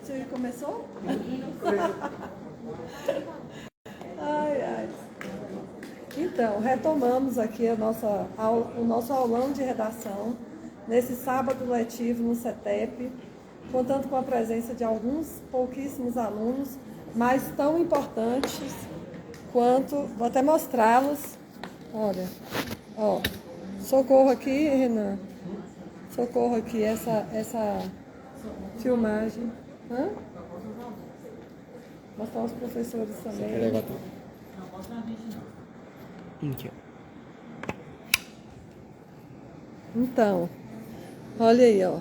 Você começou? Ai, ai. Então, retomamos aqui o nosso aulão de redação, nesse sábado letivo no CETEP, contando com a presença de alguns pouquíssimos alunos, mas tão importantes quanto, vou até mostrá-los. Olha, ó, socorro aqui, Renan, socorro aqui essa filmagem. Hã? Mostrar os professores também. Então, olha aí, ó.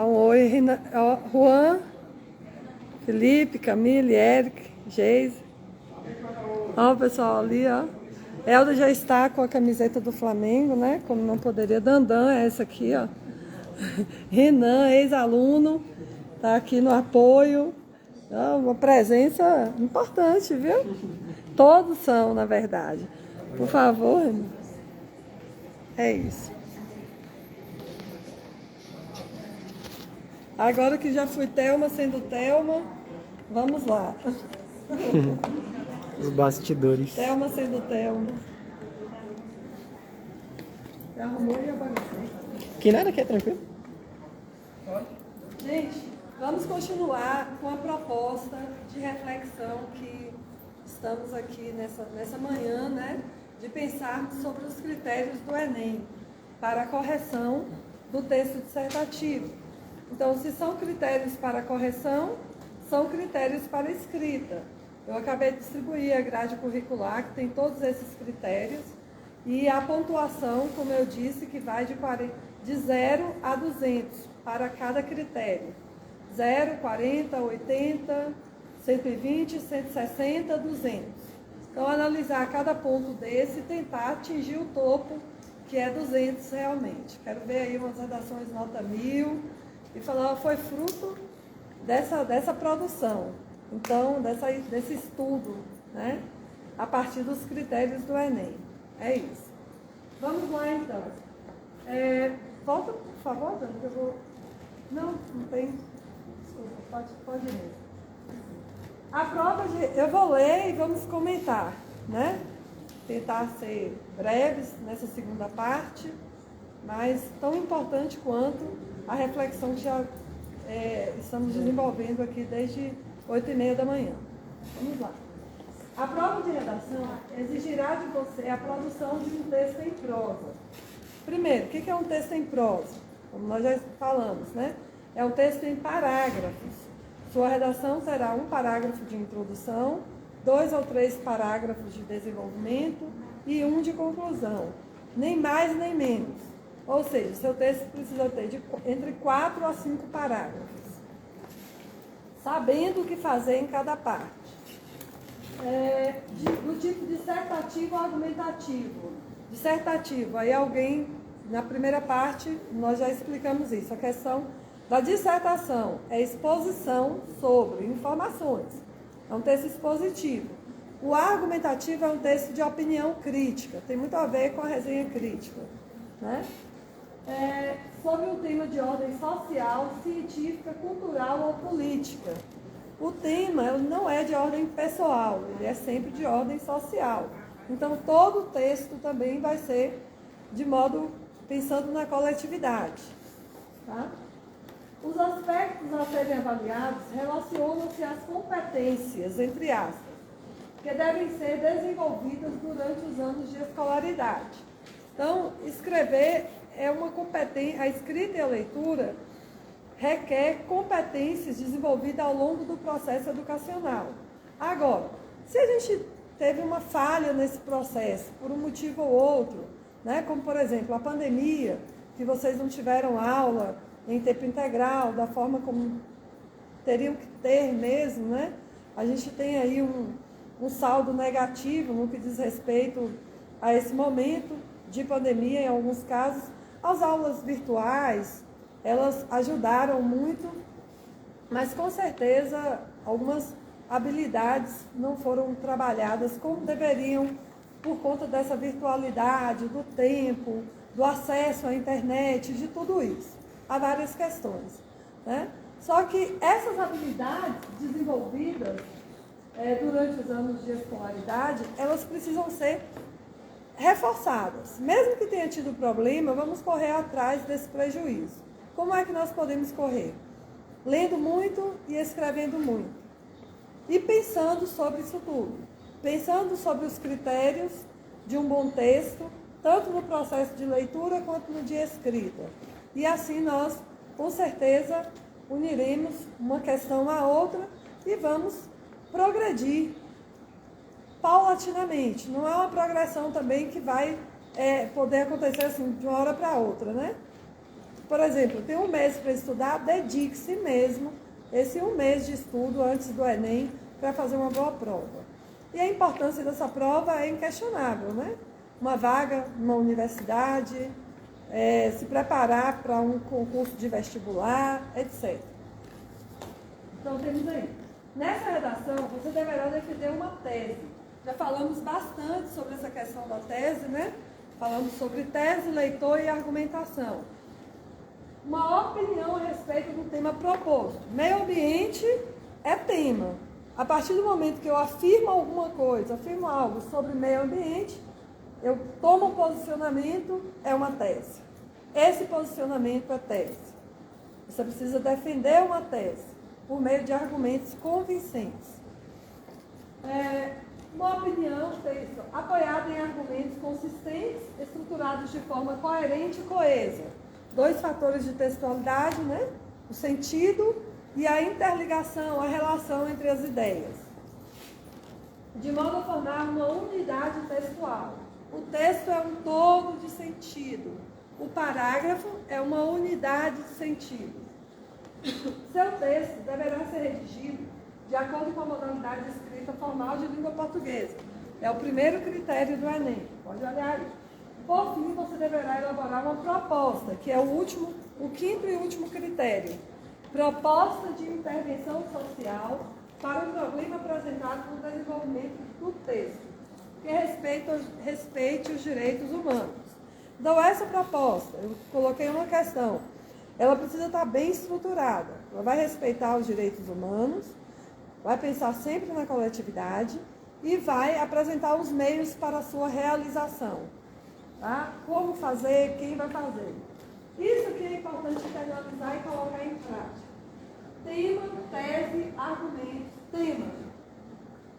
Um oi, ó, Juan, Felipe, Camille, Eric, Geise. Ó, o pessoal ali, ó. Elda já está com a camiseta do Flamengo, né? Como não poderia. Dandan é essa aqui, ó. Renan, ex-aluno, tá aqui no apoio. Uma presença importante, viu? Todos são, na verdade. Por favor, Renan. É isso. Agora que já fui Thelma sendo Thelma, vamos lá. Os bastidores. Thelma sendo Thelma. Você arrumou e apareceu. Que nada que é tranquilo. Gente, vamos continuar com a proposta de reflexão que estamos aqui nessa manhã, né? De pensarmos sobre os critérios do Enem para a correção do texto dissertativo. Então, se são critérios para correção, são critérios para escrita. Eu acabei de distribuir a grade curricular, que tem todos esses critérios, e a pontuação, como eu disse, que vai de 0 a 200 para cada critério. 0, 40, 80, 120, 160, 200. Então, analisar cada ponto desse e tentar atingir o topo, que é 200 realmente. Quero ver aí umas redações nota 1000, e falar, foi fruto dessa produção, então, desse estudo, né, a partir dos critérios do Enem. É isso. Vamos lá, então. Volta, por favor, Dani, que eu vou... Não tem... Desculpa, pode ir. A prova, eu vou ler e vamos comentar, né? Tentar ser breves nessa segunda parte, mas tão importante quanto a reflexão que já estamos desenvolvendo aqui desde 8h30 da manhã. Vamos lá. A prova de redação exigirá de você a produção de um texto em prosa. Primeiro, o que é um texto em prosa? Como nós já falamos, né? É um texto em parágrafos. Sua redação terá um parágrafo de introdução, 2 ou 3 parágrafos de desenvolvimento e 1 de conclusão. Nem mais nem menos. Ou seja, seu texto precisa ter entre 4 a 5 parágrafos, sabendo o que fazer em cada parte. Do tipo dissertativo ou argumentativo. Dissertativo, aí alguém, na primeira parte, nós já explicamos isso. A questão da dissertação é exposição sobre informações. É um texto expositivo. O argumentativo é um texto de opinião crítica, tem muito a ver com a resenha crítica, né? Sobre um tema de ordem social, científica, cultural ou política. O tema não é de ordem pessoal, ele é sempre de ordem social. Então, todo o texto também vai ser de modo pensando na coletividade. Tá? Os aspectos a serem avaliados relacionam-se às competências, entre aspas, que devem ser desenvolvidas durante os anos de escolaridade. Então, escrever é uma competência, a escrita e a leitura requer competências desenvolvidas ao longo do processo educacional. Agora, se a gente teve uma falha nesse processo, por um motivo ou outro, né, como, por exemplo, a pandemia, que vocês não tiveram aula em tempo integral, da forma como teriam que ter mesmo, né? A gente tem aí um saldo negativo no que diz respeito a esse momento de pandemia, em alguns casos. As aulas virtuais, elas ajudaram muito, mas com certeza algumas habilidades não foram trabalhadas como deveriam por conta dessa virtualidade, do tempo, do acesso à internet, de tudo isso. Há várias questões, né? Só que essas habilidades desenvolvidas durante os anos de escolaridade, elas precisam ser reforçadas. Mesmo que tenha tido problema, vamos correr atrás desse prejuízo. Como é que nós podemos correr? Lendo muito e escrevendo muito. E pensando sobre isso tudo. Pensando sobre os critérios de um bom texto, tanto no processo de leitura quanto no de escrita. E assim nós, com certeza, uniremos uma questão à outra e vamos progredir paulatinamente. Não é uma progressão também que vai poder acontecer assim de uma hora para outra, né? Por exemplo, tem um mês para estudar, dedique-se mesmo esse um mês de estudo antes do Enem para fazer uma boa prova. E a importância dessa prova é inquestionável, né? Uma vaga numa universidade, se preparar para um concurso de vestibular, etc. Então, temos aí. Nessa redação, você deverá defender uma tese. Já falamos bastante sobre essa questão da tese, né? Falamos sobre tese, leitor e argumentação. Uma opinião a respeito do tema proposto. Meio ambiente é tema. A partir do momento que eu afirmo alguma coisa, afirmo algo sobre meio ambiente, eu tomo um posicionamento, é uma tese. Esse posicionamento é tese. Você precisa defender uma tese por meio de argumentos convincentes. Uma opinião, texto, apoiada em argumentos consistentes, estruturados de forma coerente e coesa. 2 fatores de textualidade, né? O sentido e a interligação, a relação entre as ideias. De modo a formar uma unidade textual. O texto é um todo de sentido. O parágrafo é uma unidade de sentido. Seu texto deverá ser redigido de acordo com a modalidade de escrita formal de língua portuguesa. É o primeiro critério do Enem. Pode olhar aí. Por fim, você deverá elaborar uma proposta, que é o quinto e último critério. Proposta de intervenção social para o problema apresentado no desenvolvimento do texto, que respeite os direitos humanos. Então, essa proposta, eu coloquei uma questão, ela precisa estar bem estruturada. Ela vai respeitar os direitos humanos, vai pensar sempre na coletividade e vai apresentar os meios para a sua realização. Tá? Como fazer, quem vai fazer. Isso que é importante internalizar e colocar em prática. Tema, tese, argumento. Tema,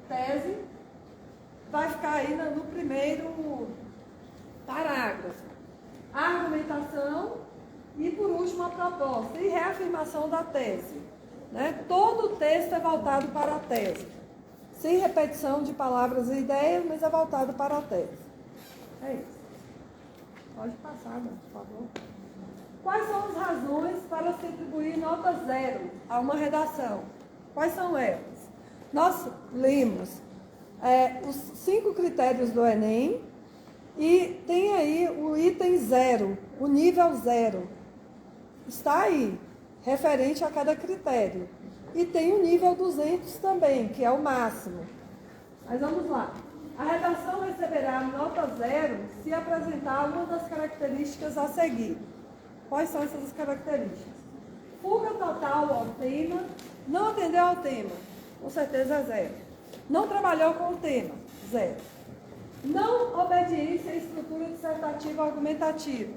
tese, vai ficar aí no primeiro parágrafo. Argumentação e, por último, a proposta e reafirmação da tese. Né? Todo o texto é voltado para a tese. Sem repetição de palavras e ideias, mas é voltado para a tese. É isso. Pode passar, por favor. Quais são as razões para se atribuir nota 0 a uma redação? Quais são elas? Nós lemos os 5 critérios do Enem e tem aí o item 0, o nível 0. Está aí, referente a cada critério. E tem o nível 200 também, que é o máximo. Mas vamos lá. A redação receberá nota 0 se apresentar uma das características a seguir. Quais são essas características? Fuga total ao tema, não atendeu ao tema, com certeza é 0. Não trabalhou com o tema, 0. Não obediência à estrutura dissertativa argumentativa.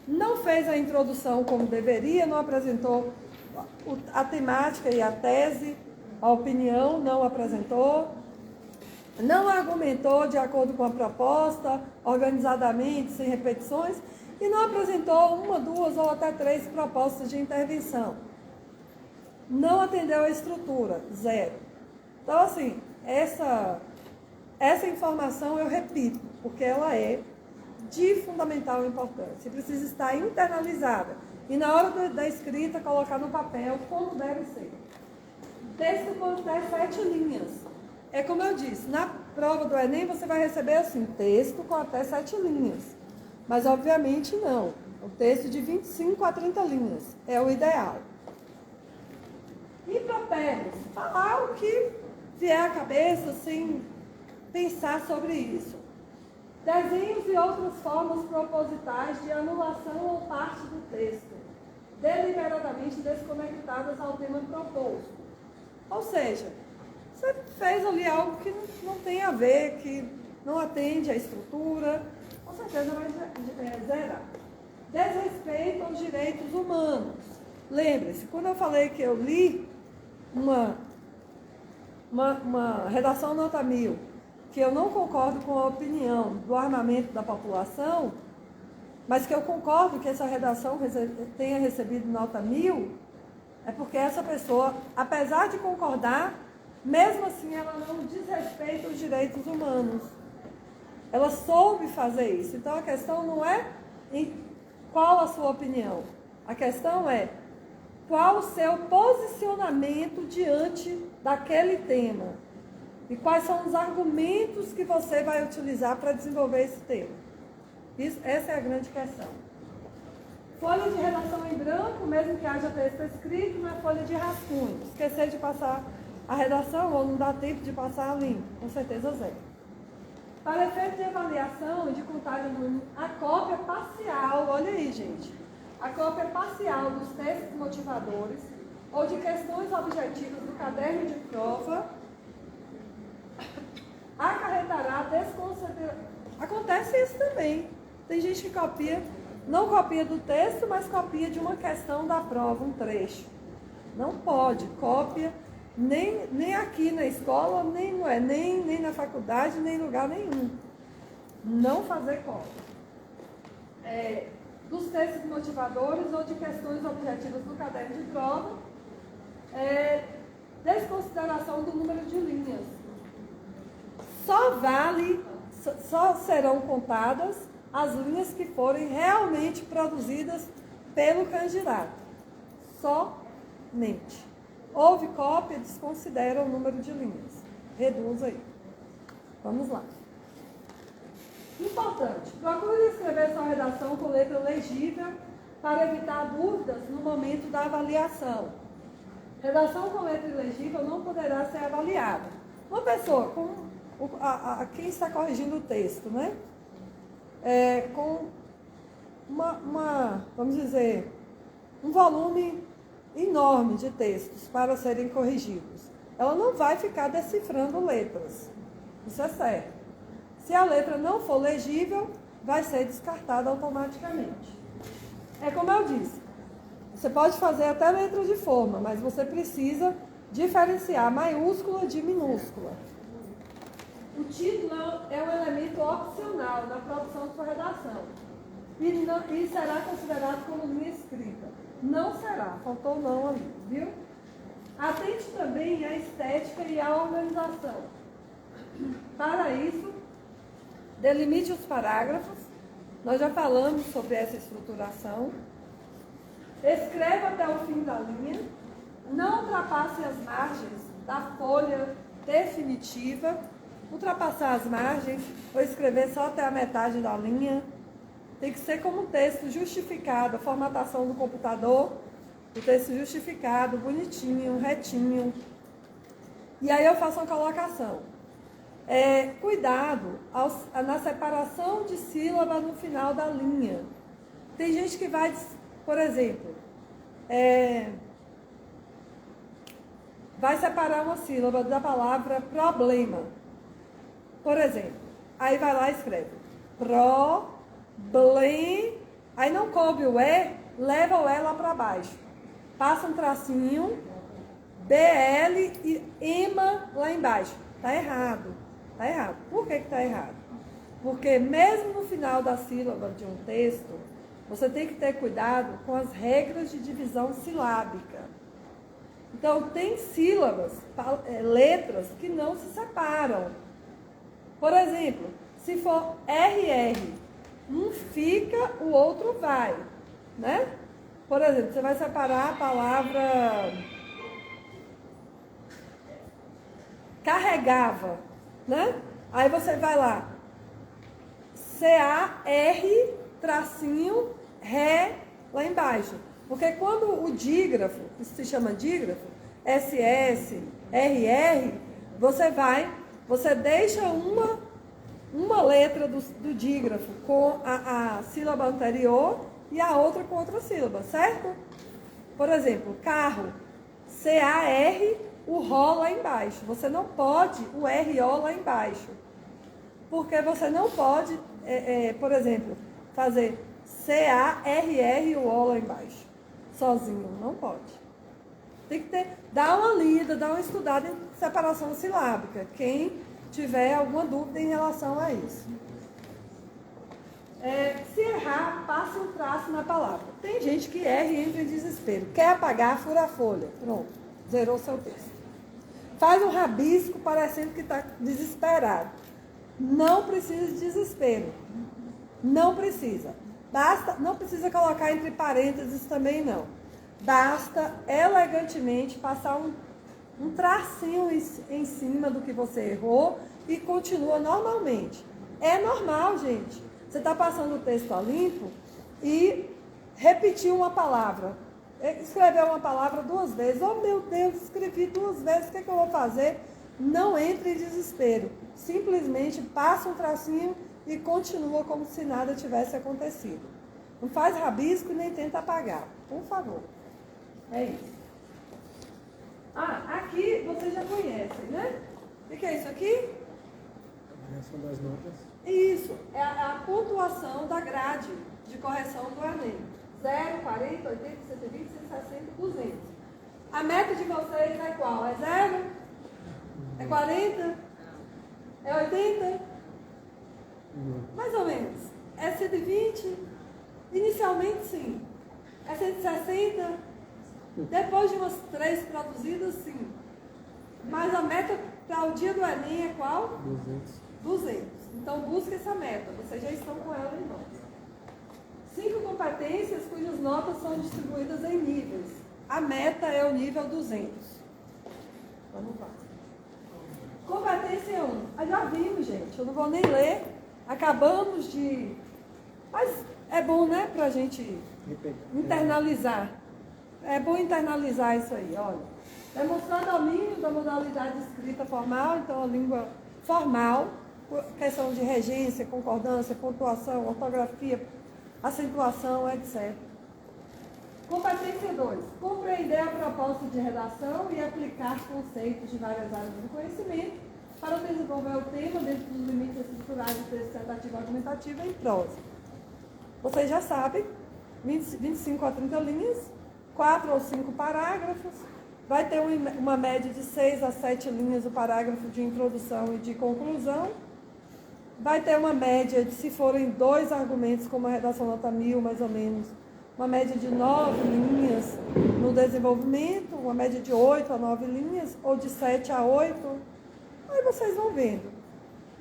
Não fez a introdução como deveria, não apresentou a temática e a tese, a opinião, não apresentou. Não argumentou de acordo com a proposta, organizadamente, sem repetições, e não apresentou 1, 2 ou até 3 propostas de intervenção. Não atendeu a estrutura, 0. Então, assim, essa informação eu repito, porque ela é de fundamental importância. Precisa estar internalizada. E na hora da escrita, colocar no papel como deve ser. Texto com até 7 linhas. É como eu disse, na prova do Enem você vai receber assim, texto com até 7 linhas. Mas obviamente não. O texto de 25 a 30 linhas é o ideal. Impropérios. Falar o que vier à cabeça sem pensar sobre isso. Desenhos e outras formas propositais de anulação ou parte do texto. deliberadamente desconectadas ao tema proposto. Ou seja, você fez ali algo que não tem a ver, que não atende à estrutura, com certeza vai zerar. Desrespeito aos direitos humanos. Lembre-se, quando eu falei que eu li uma redação nota 1000, que eu não concordo com a opinião do armamento da população, mas que eu concordo que essa redação tenha recebido nota 1000, é porque essa pessoa, apesar de concordar, mesmo assim ela não desrespeita os direitos humanos. Ela soube fazer isso. Então a questão não é em qual a sua opinião. A questão é qual o seu posicionamento diante daquele tema. E quais são os argumentos que você vai utilizar para desenvolver esse tema. Essa é a grande questão. Folha de redação em branco, mesmo que haja texto escrito, não é folha de rascunho. Esquecer de passar a redação ou não dá tempo de passar a limpo, com certeza zero. Para efeito de avaliação e de contagem, a cópia parcial, olha aí, gente, a cópia parcial dos textos motivadores ou de questões objetivas do caderno de prova acarretará desconsideração. Acontece isso também. Tem gente que copia, não copia do texto, mas copia de uma questão da prova, um trecho. Não pode, cópia, nem aqui na escola, nem na faculdade, nem em lugar nenhum. Não fazer cópia. Dos textos motivadores ou de questões objetivas do caderno de prova, desconsideração do número de linhas. Só serão contadas as linhas que forem realmente produzidas pelo candidato. Somente. Houve cópia, desconsidera o número de linhas. Reduz aí. Vamos lá. Importante. Procure escrever sua redação com letra legível para evitar dúvidas no momento da avaliação. Redação com letra ilegível não poderá ser avaliada. Uma pessoa com quem está corrigindo o texto, né? Com vamos dizer, um volume enorme de textos para serem corrigidos. Ela não vai ficar decifrando letras. Isso é certo. Se a letra não for legível, vai ser descartada automaticamente. É como eu disse, você pode fazer até letra de forma, mas você precisa diferenciar maiúscula de minúscula. O título é um elemento opcional na produção de sua redação e será considerado como linha escrita. Não será, faltou não ali, viu? Atente também à estética e à organização. Para isso, delimite os parágrafos. Nós já falamos sobre essa estruturação. Escreva até o fim da linha. Não ultrapasse as margens da folha definitiva. Ultrapassar as margens ou escrever só até a metade da linha. Tem que ser como um texto justificado, a formatação do computador, o texto justificado, bonitinho, retinho. E aí eu faço uma colocação. Cuidado na separação de sílaba no final da linha. Tem gente que vai, por exemplo, vai separar uma sílaba da palavra problema. Por exemplo, aí vai lá e escreve problema. Aí não coube o leva o lá para baixo. Passa um tracinho, BL e EMA lá embaixo. Está errado. Está errado. Por que está errado? Porque mesmo no final da sílaba de um texto, você tem que ter cuidado com as regras de divisão silábica. Então, tem sílabas, letras que não se separam. Por exemplo, se for RR, um fica, o outro vai, né? Por exemplo, você vai separar a palavra carregava, né? Aí você vai lá, CAR, tracinho, ré, lá embaixo. Porque quando o dígrafo, isso se chama dígrafo, SS, RR, você deixa uma letra do dígrafo com a sílaba anterior e a outra com outra sílaba, certo? Por exemplo, carro, C-A-R, o RO lá embaixo. Você não pode o R-O lá embaixo. Porque você não pode, por exemplo, fazer C-A-R-R e o O lá embaixo. Sozinho, não pode. Tem que dar uma lida, dar uma estudada em separação silábica. Quem tiver alguma dúvida em relação a isso. Se errar, passa um traço na palavra. Tem gente que erra e entra em desespero. Quer apagar, fura a folha. Pronto, zerou seu texto. Faz um rabisco parecendo que está desesperado. Não precisa de desespero. Não precisa. Não precisa colocar entre parênteses também não. Basta elegantemente passar um tracinho em cima do que você errou e continua normalmente. É normal, gente. Você está passando o texto a limpo e repetiu uma palavra. Escreveu uma palavra 2 vezes. Oh, meu Deus, escrevi 2 vezes, o que eu vou fazer? Não entre em desespero. Simplesmente passa um tracinho e continua como se nada tivesse acontecido. Não faz rabisco e nem tenta apagar. Por favor. É isso. Aqui vocês já conhecem, né? O que é isso aqui? Correção das notas. Isso, é a pontuação da grade de correção do Enem. 0, 40, 80, 120, 160, 200. A meta de vocês é qual? É 0? É 40? É 80? Mais ou menos. É 120? Inicialmente, sim. É 160? Depois de umas 3 produzidas, sim. Mas a meta para o dia do Enem é qual? 200. Então, busque essa meta. Vocês já estão com ela em mãos. 5 competências cujas notas são distribuídas em níveis. A meta é o nível 200. Vamos lá. Competência 1. Já vimos, gente. Eu não vou nem ler. Acabamos de... Mas é bom, né? Para a gente internalizar. É bom internalizar isso aí, olha. Demonstrar domínio da modalidade escrita formal, então a língua formal, questão de regência, concordância, pontuação, ortografia, acentuação, etc. Competência 2. Compreender a proposta de redação e aplicar conceitos de várias áreas do conhecimento para desenvolver o tema dentro dos limites estruturais do texto dissertativo argumentativo em prosa. Vocês já sabem, 25 a 30 linhas, 4 ou 5 parágrafos, vai ter uma média de 6 a 7 linhas o parágrafo de introdução e de conclusão, vai ter uma média de, se forem 2 argumentos, como a redação nota 1000, mais ou menos, uma média de 9 linhas no desenvolvimento, uma média de 8 a 9 linhas, ou de 7 a 8, aí vocês vão vendo.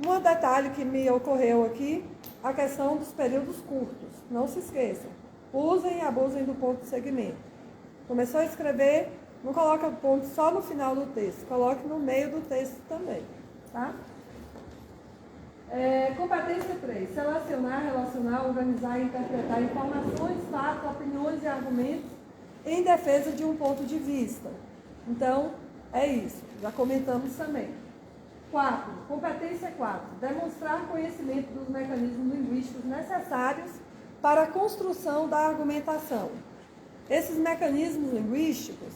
Um detalhe que me ocorreu aqui, a questão dos períodos curtos, não se esqueçam, usem e abusem do ponto de segmento. Começou a escrever, não coloca o ponto só no final do texto, coloque no meio do texto também, tá? Competência 3. Selecionar, relacionar, organizar e interpretar informações, fatos, opiniões e argumentos em defesa de um ponto de vista. Então, é isso. Já comentamos também. 4. Competência 4. Demonstrar conhecimento dos mecanismos linguísticos necessários para a construção da argumentação. Esses mecanismos linguísticos,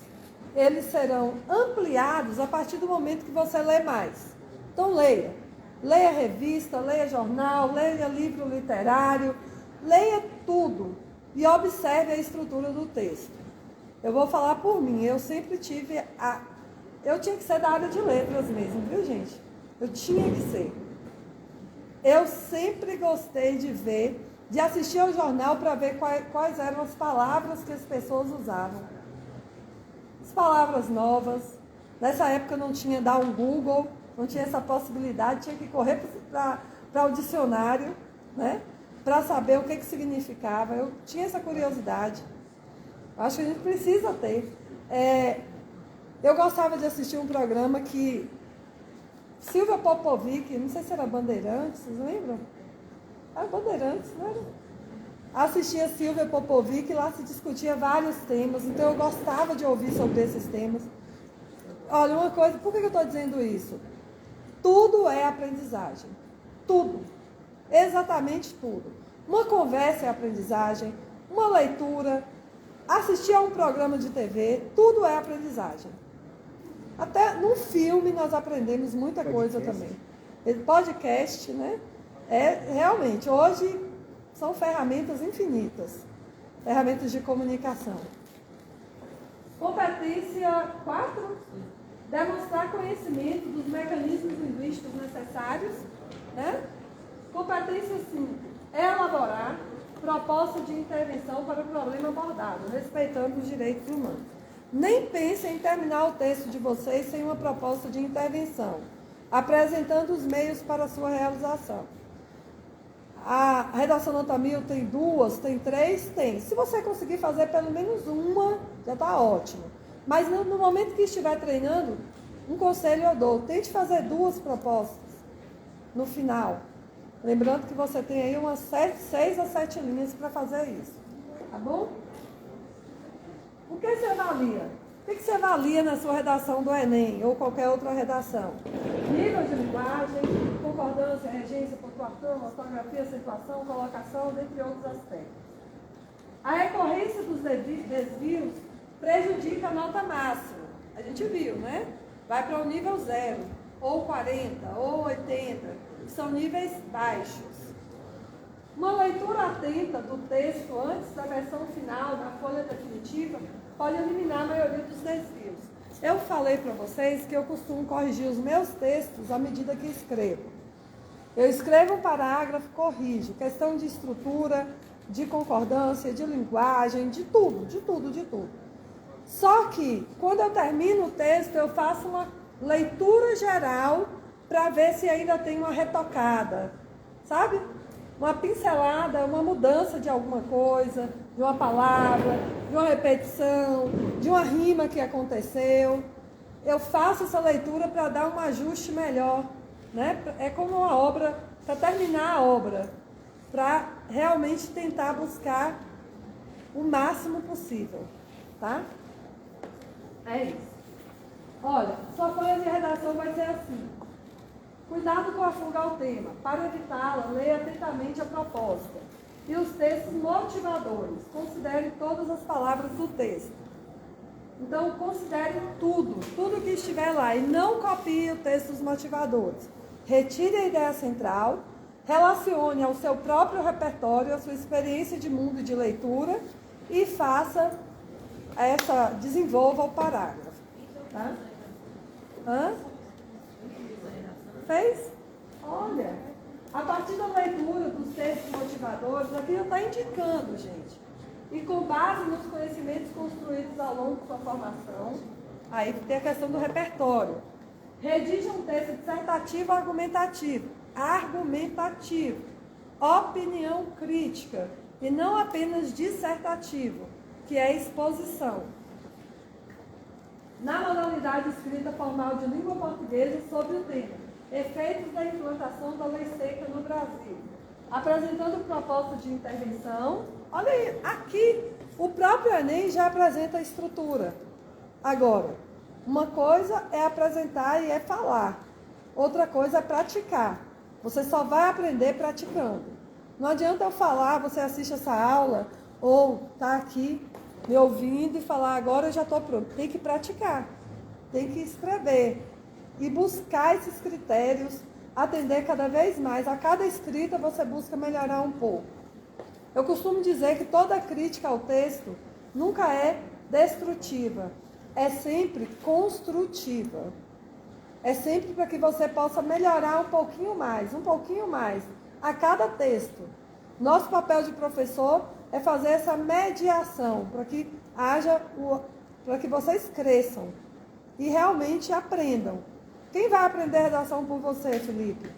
eles serão ampliados a partir do momento que você lê mais. Então, leia. Leia revista, leia jornal, leia livro literário, leia tudo e observe a estrutura do texto. Eu vou falar por mim, eu sempre tive eu tinha que ser da área de letras mesmo, viu, gente? Eu tinha que ser. Eu sempre gostei de assistir ao jornal para ver quais eram as palavras que as pessoas usavam. As palavras novas. Nessa época não tinha dar um Google, não tinha essa possibilidade, tinha que correr para o dicionário, né? Para saber o que significava. Eu tinha essa curiosidade. Acho que a gente precisa ter. Eu gostava de assistir um programa que Silvia Popovic, não sei se era Bandeirantes, vocês lembram? Era Bandeirantes, não era? Assistia Silvia Popovic, lá se discutia vários temas, então eu gostava de ouvir sobre esses temas. Olha, uma coisa, por que eu estou dizendo isso? Tudo é aprendizagem. Tudo. Exatamente tudo. Uma conversa é aprendizagem, uma leitura, assistir a um programa de TV, tudo é aprendizagem. Até num filme nós aprendemos muita coisa também. Podcast, né? Realmente, hoje são ferramentas infinitas. Ferramentas de comunicação. Competência 4. Demonstrar conhecimento dos mecanismos linguísticos necessários. Né? Competência 5. Elaborar proposta de intervenção para o problema abordado, respeitando os direitos humanos. Nem pensem em terminar o texto de vocês sem uma proposta de intervenção, apresentando os meios para a sua realização. A redação nota 1000 tem 2, tem 3, tem. Se você conseguir fazer pelo menos uma, já está ótimo. Mas no momento que estiver treinando, um conselho eu dou, tente fazer 2 propostas no final. Lembrando que você tem aí umas 6 a 7 linhas para fazer isso. Tá bom? O que você avalia? O que você avalia na sua redação do Enem ou qualquer outra redação? Nível de linguagem, concordância, regência, pontuação, ortografia, acentuação, colocação, dentre outros aspectos. A recorrência dos desvios prejudica a nota máxima. A gente viu, né? Vai para o nível 0, ou 40, ou 80, que são níveis baixos. Uma leitura atenta do texto antes da versão final, da folha definitiva, pode eliminar a maioria dos desvios. Eu falei para vocês que eu costumo corrigir os meus textos à medida que escrevo. Eu escrevo um parágrafo, corrijo. Questão de estrutura, de concordância, de linguagem, de tudo, de tudo, de tudo. Só que, quando eu termino o texto, eu faço uma leitura geral para ver se ainda tem uma retocada, sabe? Uma pincelada, uma mudança de alguma coisa, de uma palavra, de uma repetição, de uma rima que aconteceu. Eu faço essa leitura para dar um ajuste melhor, né? É como uma obra, para terminar a obra, para realmente tentar buscar o máximo possível, tá? É isso. Olha, sua folha de redação vai ser assim. Cuidado com a fuga ao tema. Para evitá-la, leia atentamente a proposta. E os textos motivadores. Considere todas as palavras do texto. Então, considere tudo que estiver lá. E não copie o texto dos motivadores. Retire a ideia central, relacione ao seu próprio repertório, a sua experiência de mundo e de leitura e desenvolva o parágrafo. Tá? Hã? Fez? Olha, a partir da leitura dos textos motivadores, aqui já está indicando, gente. E com base nos conhecimentos construídos ao longo da sua formação, aí tem a questão do repertório. Redija um texto dissertativo argumentativo. Argumentativo. Opinião crítica. E não apenas dissertativo, que é exposição. Na modalidade escrita formal de língua portuguesa sobre o tema. Efeitos da implantação da lei seca no Brasil. Apresentando proposta de intervenção. Olha aí, aqui o próprio Enem já apresenta a estrutura. Agora, uma coisa é apresentar e é falar. Outra coisa é praticar. Você só vai aprender praticando. Não adianta eu falar, você assiste essa aula, ou está aqui me ouvindo e falar, agora eu já estou pronto. Tem que praticar, tem que escrever. E buscar esses critérios, atender cada vez mais. A cada escrita você busca melhorar um pouco. Eu costumo dizer que toda crítica ao texto nunca é destrutiva. É sempre construtiva. É sempre para que você possa melhorar um pouquinho mais, a cada texto. Nosso papel de professor é fazer essa mediação, para que vocês cresçam e realmente aprendam. Quem vai aprender redação por você, Felipe?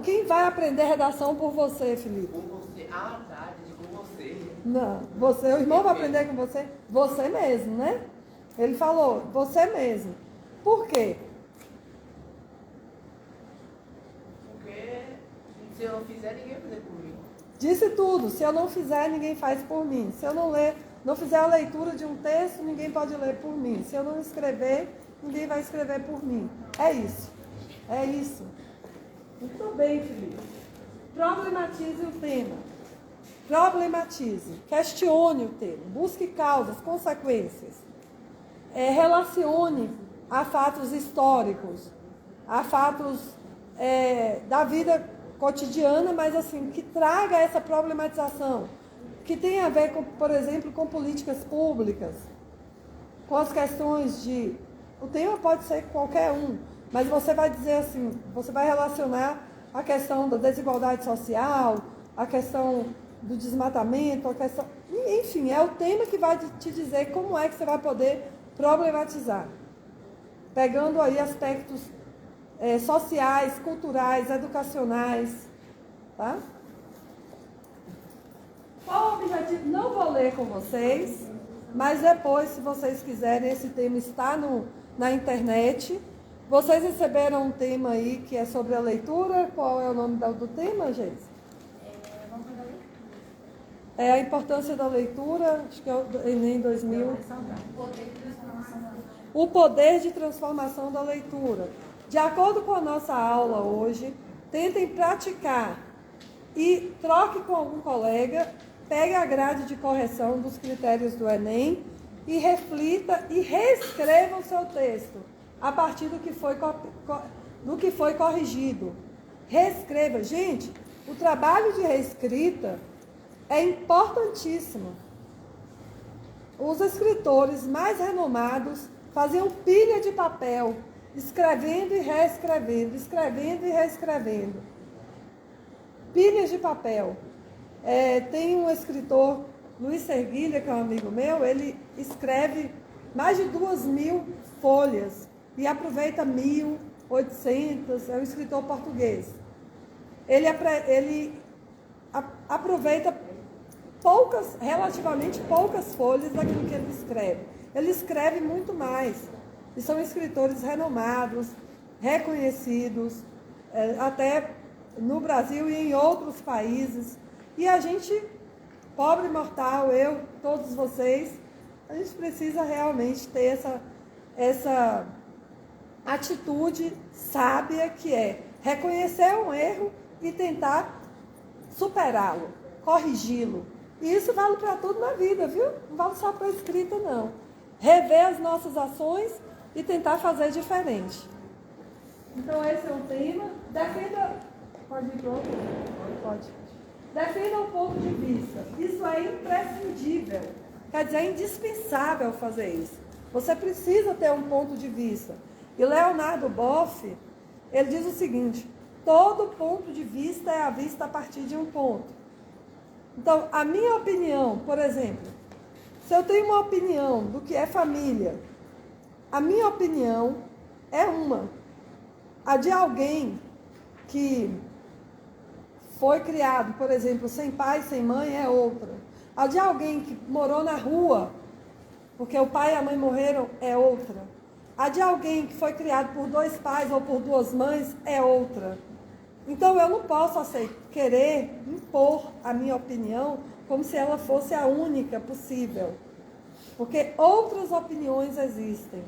Quem vai aprender redação por você, Felipe? Com você. Ah, tá, com você. Não, o irmão vai aprender com você? Você mesmo, né? Ele falou, você mesmo. Por quê? Porque se eu não fizer, ninguém vai fazer por mim. Disse tudo, se eu não fizer, ninguém faz por mim. Se eu não fizer a leitura de um texto, ninguém pode ler por mim. Se eu não escrever, ninguém vai escrever por mim. É isso. É isso. Muito bem, Felipe. problematize o tema. Problematize, questione o tema, busque causas, consequências. Relacione a fatos históricos, a fatos da vida cotidiana, mas assim, que traga essa problematização, que tem a ver, com, por exemplo, com políticas públicas, com as questões de... O tema pode ser qualquer um, mas você vai dizer assim, você vai relacionar a questão da desigualdade social, a questão do desmatamento, a questão... Enfim, é o tema que vai te dizer como é que você vai poder problematizar. Pegando aí aspectos sociais, culturais, educacionais, tá? Qual o objetivo? Não vou ler com vocês, mas depois, se vocês quiserem, esse tema está na internet. Vocês receberam um tema aí que é sobre a leitura. Qual é o nome do tema, gente? É a importância da leitura, acho que é o Enem 2000. O poder de transformação da leitura. De acordo com a nossa aula hoje, tentem praticar e troque com algum colega, pegue a grade de correção dos critérios do Enem e reflita e reescreva o seu texto a partir do que foi corrigido. Reescreva. Gente, o trabalho de reescrita é importantíssimo. Os escritores mais renomados faziam pilha de papel, escrevendo e reescrevendo, escrevendo e reescrevendo. Pilhas de papel. Tem um escritor, Luiz Serguilha, que é um amigo meu, ele escreve mais de 2.000 folhas e aproveita 1.800, é um escritor português. Ele aproveita relativamente poucas folhas daquilo que ele escreve. Ele escreve muito mais. E são escritores renomados, reconhecidos, até no Brasil e em outros países. E a gente, pobre mortal, eu, todos vocês, a gente precisa realmente ter essa atitude sábia que é reconhecer um erro e tentar superá-lo, corrigi-lo. E isso vale para tudo na vida, viu? Não vale só para a escrita, não. Rever as nossas ações e tentar fazer diferente. Então, esse é um tema. Defenda... Pode ir para outro? Pode. Defenda um ponto de vista. Isso é imprescindível. Quer dizer, é indispensável fazer isso. Você precisa ter um ponto de vista. E Leonardo Boff, ele diz o seguinte: todo ponto de vista é a vista a partir de um ponto. Então, a minha opinião, por exemplo, se eu tenho uma opinião do que é família, a minha opinião é uma. A de alguém que foi criado, por exemplo, sem pai, sem mãe, é outra. A de alguém que morou na rua, porque o pai e a mãe morreram, é outra. A de alguém que foi criado por 2 pais ou por 2 mães, é outra. Então, eu não posso querer impor a minha opinião como se ela fosse a única possível. Porque outras opiniões existem.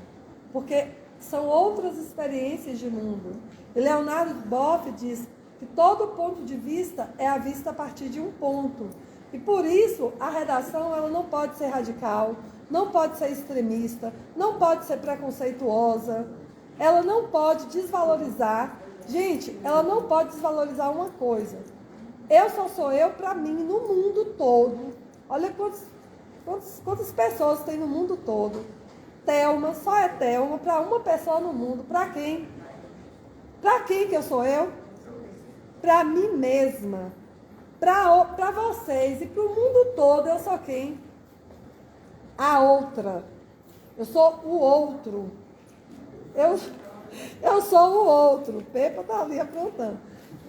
Porque são outras experiências de mundo. E Leonardo Boff diz que todo ponto de vista é a vista a partir de um ponto. E por isso, a redação ela não pode ser radical, não pode ser extremista, não pode ser preconceituosa, ela não pode desvalorizar. Gente, ela não pode desvalorizar uma coisa. Eu só sou eu para mim no mundo todo. Olha quantas pessoas tem no mundo todo. Thelma, só é Thelma para uma pessoa no mundo. Para quem? Para quem que eu sou eu? Para mim mesma. Para vocês e para o mundo todo eu sou quem? A outra. Eu sou o outro. Eu sou o outro. Pepa está ali aprontando.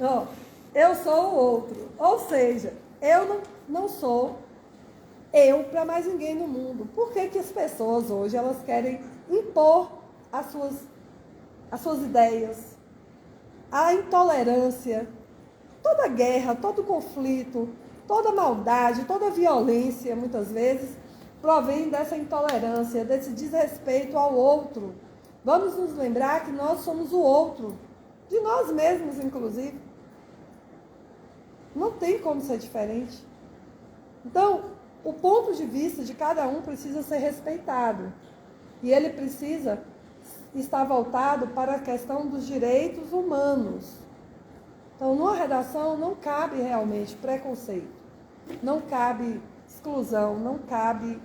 Ó, eu sou o outro. Ou seja, eu não sou eu para mais ninguém no mundo. Por que as pessoas hoje elas querem impor as suas ideias? A intolerância, toda guerra, todo conflito, toda maldade, toda violência, muitas vezes, provém dessa intolerância, desse desrespeito ao outro. Vamos nos lembrar que nós somos o outro, de nós mesmos, inclusive. Não tem como ser diferente. Então, o ponto de vista de cada um precisa ser respeitado. E ele precisa estar voltado para a questão dos direitos humanos. Então, numa redação não cabe realmente preconceito, não cabe exclusão, não cabe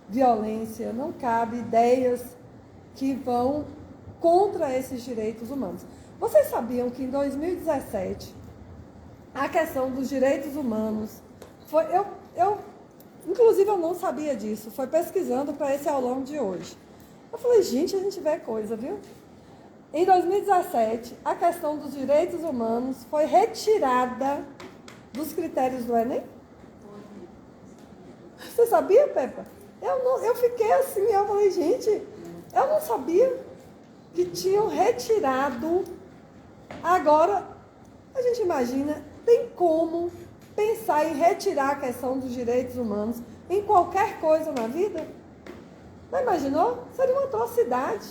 violência, não cabe ideias que vão contra esses direitos humanos. Vocês sabiam que em 2017, a questão dos direitos humanos foi... Inclusive, eu não sabia disso. Foi pesquisando para esse aulão de hoje. Eu falei, gente, a gente vê coisa, viu? Em 2017, a questão dos direitos humanos foi retirada dos critérios do Enem. Você sabia, Pepa? Eu fiquei assim, eu falei, gente, eu não sabia que tinham retirado. Agora, a gente imagina, tem como pensar em retirar a questão dos direitos humanos em qualquer coisa na vida? Não imaginou? Seria uma atrocidade.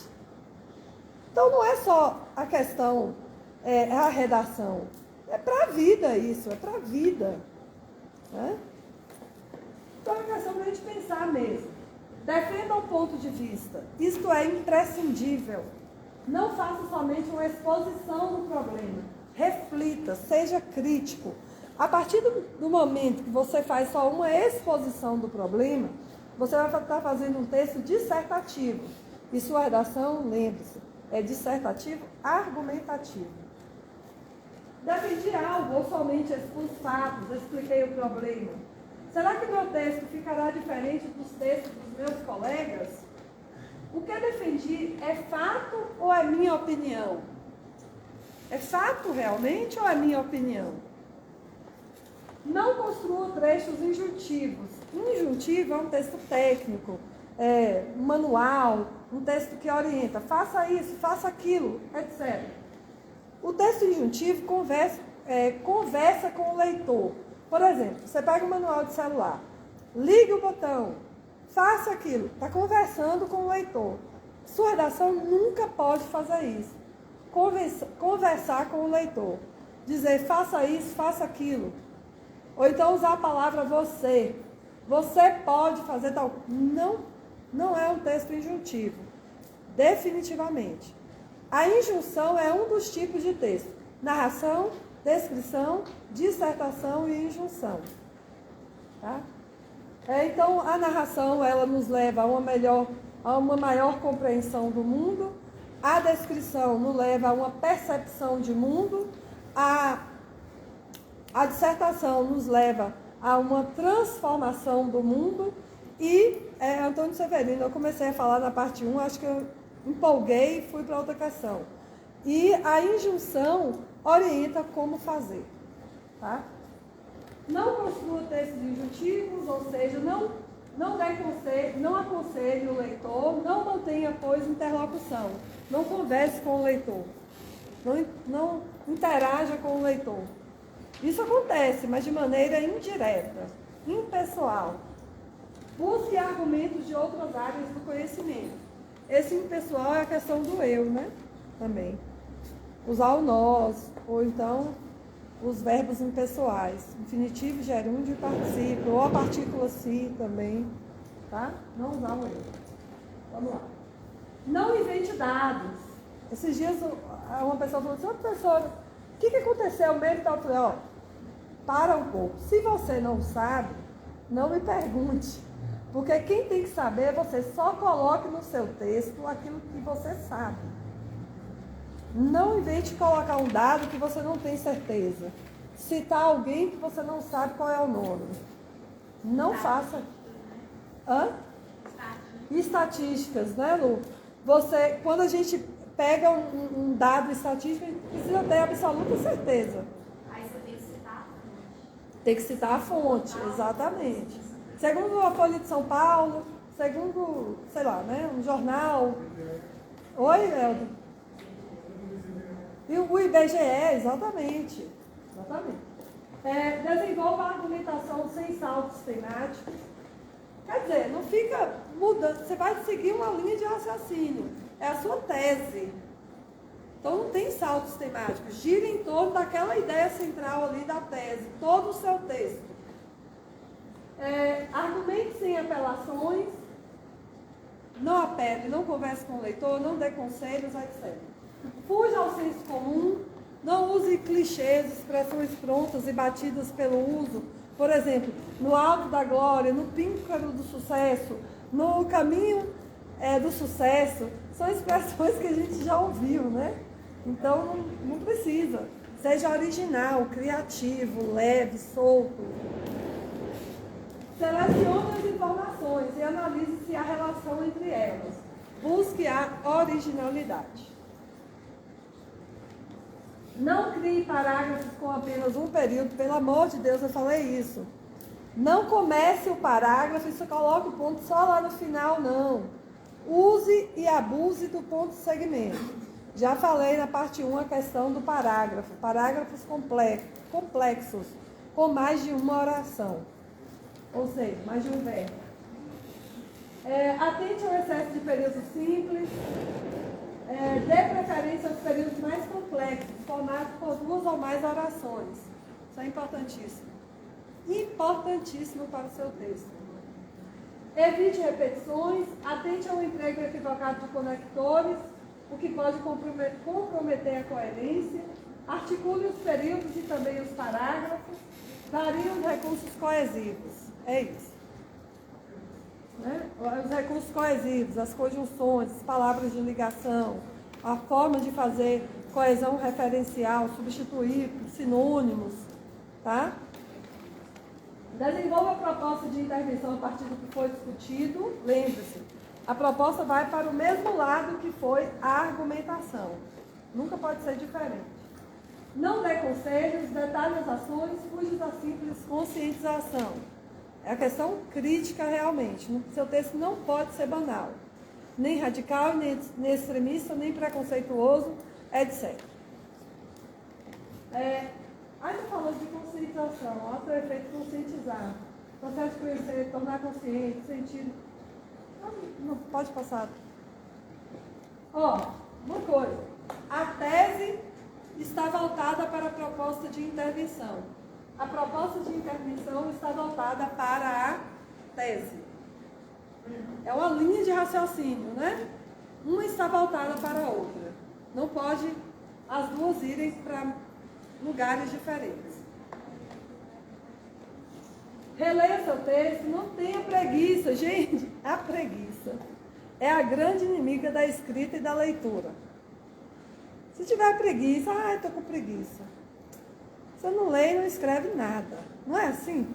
Então não é só a questão, a redação. É para a vida isso, é para a vida. Né? Então é questão da gente pensar mesmo. Defenda um ponto de vista. Isto é imprescindível. Não faça somente uma exposição do problema. Reflita, seja crítico. A partir do momento que você faz só uma exposição do problema, você vai estar fazendo um texto dissertativo. E sua redação, lembre-se, é dissertativo argumentativo. Defendi algo ou somente expus fatos, expliquei o problema. Será que meu texto ficará diferente dos textos dos meus colegas? O que eu defendi é fato ou é minha opinião? É fato realmente ou é minha opinião? Não construa trechos injuntivos. Injuntivo é um texto técnico, um manual, um texto que orienta, faça isso, faça aquilo, etc. O texto injuntivo conversa com o leitor. Por exemplo, você pega um manual de celular, ligue o botão, faça aquilo, está conversando com o leitor. Sua redação nunca pode fazer isso. Conversar com o leitor. Dizer, faça isso, faça aquilo. Ou então usar a palavra você. Você pode fazer tal. Não é um texto injuntivo. Definitivamente. A injunção é um dos tipos de texto. Narração, descrição, dissertação e injunção. Tá? Então, a narração ela nos leva a uma maior compreensão do mundo. A descrição nos leva a uma percepção de mundo. A dissertação nos leva a uma transformação do mundo. E, Antônio Severino, eu comecei a falar na parte 1, acho que eu empolguei e fui para outra questão. E a injunção orienta como fazer. Tá? Não construa textos injuntivos, ou seja, não aconselhe o leitor, não mantenha, pois, interlocução. Não converse com o leitor. Não interaja com o leitor. Isso acontece, mas de maneira indireta, impessoal. Busque argumentos de outras áreas do conhecimento. Esse impessoal é a questão do eu, né? Também. Usar o nós, ou então os verbos impessoais. Infinitivo, gerúndio e particípio. Ou a partícula si também. Tá? Não usar o eu. Vamos lá. Não invente dados. Esses dias uma pessoa falou assim, professora, o que aconteceu mesmo? Eu falei, para um pouco. Se você não sabe, não me pergunte. Porque quem tem que saber é você. Só coloque no seu texto aquilo que você sabe. Não invente colocar um dado que você não tem certeza. Citar alguém que você não sabe qual é o nome. Não faça. Estatísticas, né, Lu? Quando a gente pega um dado estatístico, a gente precisa ter absoluta certeza. Aí você tem que citar a fonte. Tem que citar a fonte, exatamente. Segundo a Folha de São Paulo, segundo, sei lá, né, um jornal. Oi, Helder? E o IBGE, exatamente. Desenvolva a argumentação sem saltos temáticos. Quer dizer, não fica mudando, você vai seguir uma linha de raciocínio. É a sua tese. Então não tem saltos temáticos. Gira em torno daquela ideia central ali da tese, todo o seu texto. Argumente sem apelações, não apele, não converse com o leitor, não dê conselhos, etc. Fuja ao senso comum, não use clichês, expressões prontas e batidas pelo uso. Por exemplo, no alto da glória, no píncaro do sucesso, no caminho do sucesso, são expressões que a gente já ouviu, né? Então, não precisa. Seja original, criativo, leve, solto. Selecione as informações e analise se há relação entre elas. Busque a originalidade. Não crie parágrafos com apenas um período. Pelo amor de Deus, eu falei isso. Não comece o parágrafo e só coloque o ponto só lá no final, não. Use e abuse do ponto de segmento. Já falei na parte 1 a questão do parágrafo. Parágrafos complexos, com mais de uma oração. Ou seja, mais de um verbo. Atente ao excesso de períodos simples. Dê preferência aos períodos mais complexos, formados por 2 ou mais orações. Isso é importantíssimo. Importantíssimo para o seu texto. Evite repetições. Atente ao emprego equivocado de conectores, o que pode comprometer a coerência. Articule os períodos e também os parágrafos. Varie os recursos coesivos. É isso. Né? Os recursos coesivos, as conjunções, as palavras de ligação, a forma de fazer coesão referencial, substituir sinônimos, tá? Desenvolva a proposta de intervenção a partir do que foi discutido. Lembre-se, a proposta vai para o mesmo lado que foi a argumentação. Nunca pode ser diferente. Não dê conselhos, detalhe as ações, fuja da simples conscientização. É a questão crítica realmente. O seu texto não pode ser banal. Nem radical, nem extremista, nem preconceituoso, etc. Ainda falou de conscientização. Olha o efeito conscientizar. Processo de conhecer, tornar consciente, sentido. Não pode passar. Uma coisa. A tese está voltada para a proposta de intervenção. A proposta de intervenção está voltada para a tese. É uma linha de raciocínio, né? Uma está voltada para a outra. Não pode as duas irem para lugares diferentes. Releia seu texto, não tenha preguiça. Gente, a preguiça é a grande inimiga da escrita e da leitura. Se tiver preguiça, estou com preguiça. Você não lê e não escreve nada. Não é assim?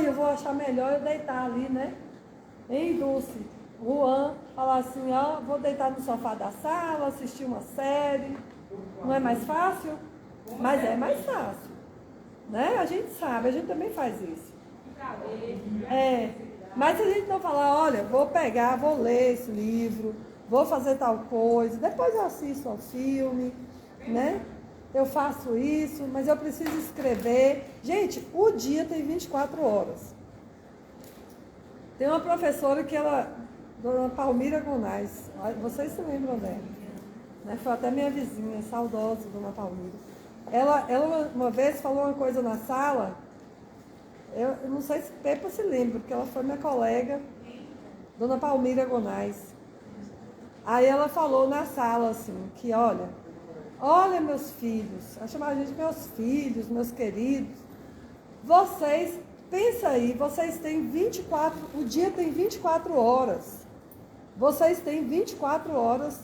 Eu vou achar melhor eu deitar ali, né? Em Dulce, Juan, falar assim, vou deitar no sofá da sala, assistir uma série. Não é mais fácil? Mas é mais fácil. Né? A gente sabe, a gente também faz isso. Mas se a gente não falar, olha, vou pegar, vou ler esse livro, vou fazer tal coisa, depois eu assisto ao filme, né? Eu faço isso, mas eu preciso escrever. Gente, o dia tem 24 horas. Tem uma professora que Dona Palmira Gonais, vocês se lembram dela, né? Foi até minha vizinha, saudosa, Dona Palmira. Ela uma vez falou uma coisa na sala, eu não sei se Pepa se lembra, porque ela foi minha colega, Dona Palmira Gonais. Aí ela falou na sala assim, que olha meus filhos, ela chamava a gente meus filhos, meus queridos, vocês, pensa aí, vocês têm 24, o dia tem 24 horas, vocês têm 24 horas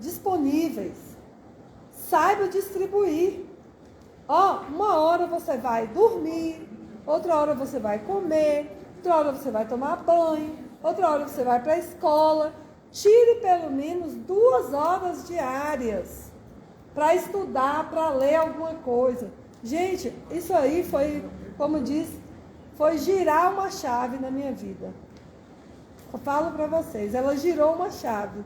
disponíveis, saiba distribuir. Uma hora você vai dormir, outra hora você vai comer, outra hora você vai tomar banho, outra hora você vai para a escola. Tire pelo menos 2 horas diárias para estudar, para ler alguma coisa. Gente, isso aí foi, como diz, foi girar uma chave na minha vida. Eu falo para vocês, ela girou uma chave.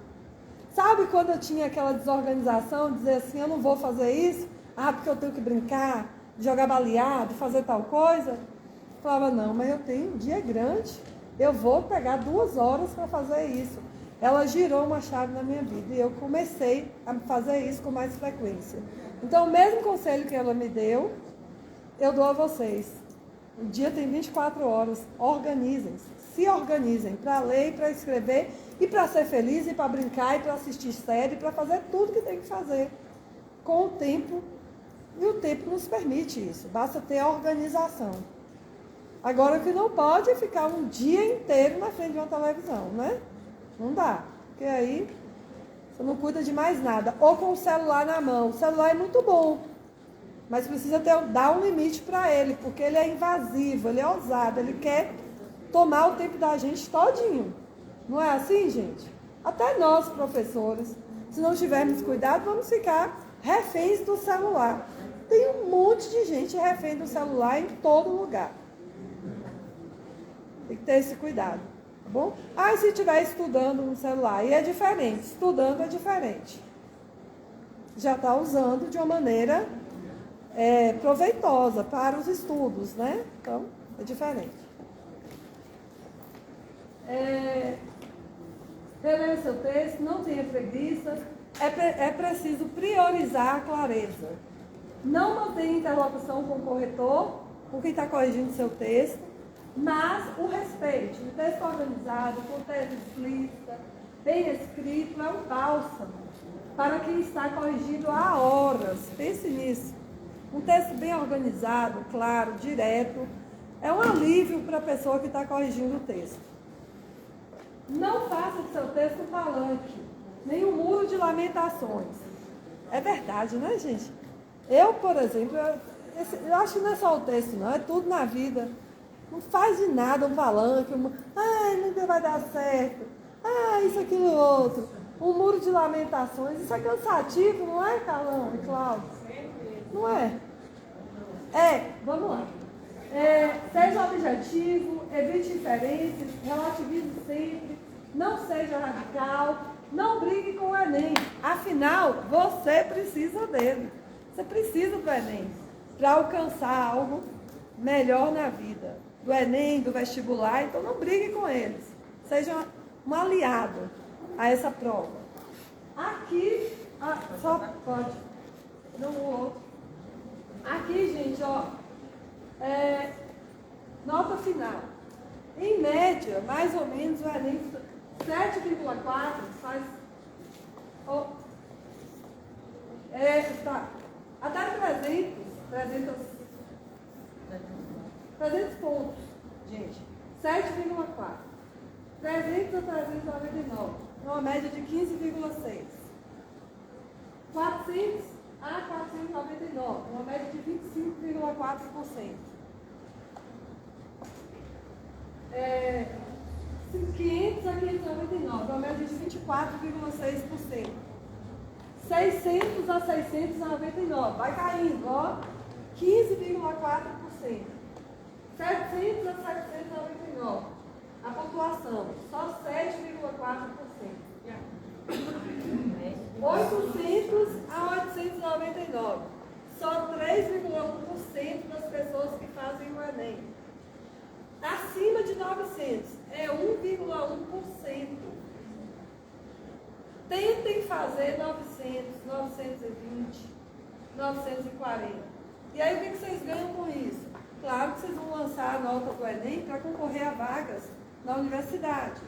Sabe quando eu tinha aquela desorganização, dizer assim, eu não vou fazer isso, porque eu tenho que brincar, jogar baleado, fazer tal coisa? Eu falava, não, mas eu tenho um dia grande, eu vou pegar 2 horas para fazer isso. ela girou uma chave na minha vida e eu comecei a fazer isso com mais frequência. Então, o mesmo conselho que ela me deu, eu dou a vocês. O dia tem 24 horas, organizem-se, se organizem para ler, para escrever e para ser feliz, e para brincar, e para assistir série, para fazer tudo que tem que fazer com o tempo, e o tempo nos permite isso, basta ter organização. Agora, o que não pode é ficar um dia inteiro na frente de uma televisão, né? Não dá, porque aí você não cuida de mais nada. Ou com o celular na mão. O celular é muito bom, mas precisa dar um limite para ele, porque ele é invasivo, ele é ousado, ele quer tomar o tempo da gente todinho. Não é assim, gente? Até nós, professores, se não tivermos cuidado, vamos ficar reféns do celular. Tem um monte de gente refém do celular em todo lugar. Tem que ter esse cuidado, tá bom? Ah, e se estiver estudando no celular, e é diferente, estudando é diferente. Já está usando de uma maneira proveitosa para os estudos, né? Então, é diferente. Releia o seu texto, não tenha preguiça. É preciso priorizar a clareza. Não mantenha interlocução com o corretor, com quem está corrigindo o seu texto, mas o respeite. O texto organizado, com tese explícita, bem escrito, é um bálsamo para quem está corrigindo há horas. Pense nisso. Um texto bem organizado, claro, direto, é um alívio para a pessoa que está corrigindo o texto. Não faça do seu texto um palanque, nem um muro de lamentações. É verdade, né, gente? Eu, por exemplo, eu acho que não é só o texto, não, é tudo na vida. Não faz de nada um palanque, ai, nunca vai dar certo, isso, aquilo, outro. Um muro de lamentações, isso é cansativo, não é, Carlão e Cláudio? Não é? Vamos lá. Seja objetivo, evite inferências, relativize sempre, não seja radical, não brigue com o Enem. Afinal, você precisa dele. Você precisa do Enem para alcançar algo melhor na vida. Do Enem, do vestibular, então não brigue com eles. Seja um aliado a essa prova. Aqui, só pode, não o outro. Aqui, gente, ó, nota final. Em média, mais ou menos, o Enem 7,4 faz... até 300 pontos, gente. 7,4. 300 a 399. Uma média de 15,6. 400 a 499. Uma média de 25,4%. 500 a 599. Uma média de 24,6%. 600 a 699. Vai caindo, ó. 15,4%. 700 a 799. A pontuação, só 7,4%. 800 a 899. Só 3,1% das pessoas que fazem o Enem. Acima de 900, é 1,1%. Tentem fazer 900, 920, 940. E aí o que vocês ganham com isso? Claro que vocês vão lançar a nota do Enem para concorrer a vagas na universidade.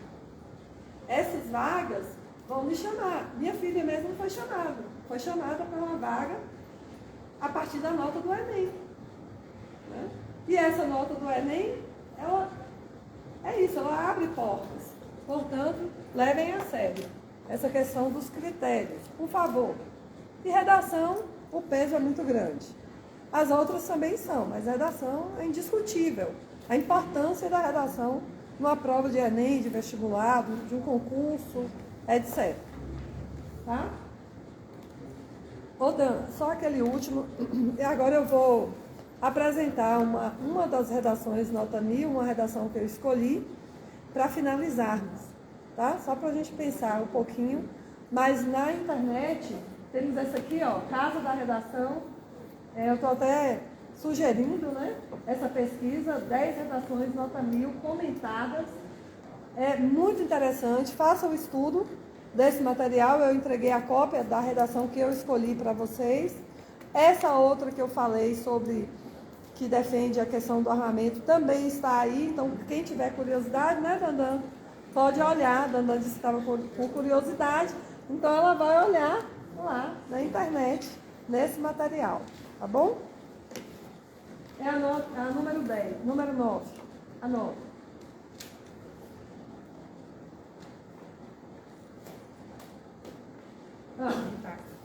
Essas vagas vão me chamar. Minha filha mesmo foi chamada. Foi chamada para uma vaga a partir da nota do Enem. Né? E essa nota do Enem, ela abre portas. Portanto, levem a sério essa questão dos critérios, por favor. E redação, o peso é muito grande. As outras também são, mas a redação é indiscutível. A importância da redação numa prova de Enem, de vestibular, de um concurso, etc. Tá? Ô Dan, só aquele último. E agora eu vou apresentar uma das redações nota 1000, uma redação que eu escolhi, para finalizarmos. Tá? Só para a gente pensar um pouquinho. Mas na internet, temos essa aqui, ó, Casa da Redação. Eu estou até sugerindo, né, essa pesquisa, 10 redações nota 1000 comentadas É muito interessante. Faça o estudo desse material. Eu entreguei a cópia da redação que eu escolhi para vocês. Essa outra que eu falei sobre que defende a questão do armamento também está aí. Então, quem tiver curiosidade, né, Dandan? Pode olhar. Dandan disse que estava com curiosidade. Então, ela vai olhar lá na internet, nesse material. Tá bom? É a número 10, número 9. Anota.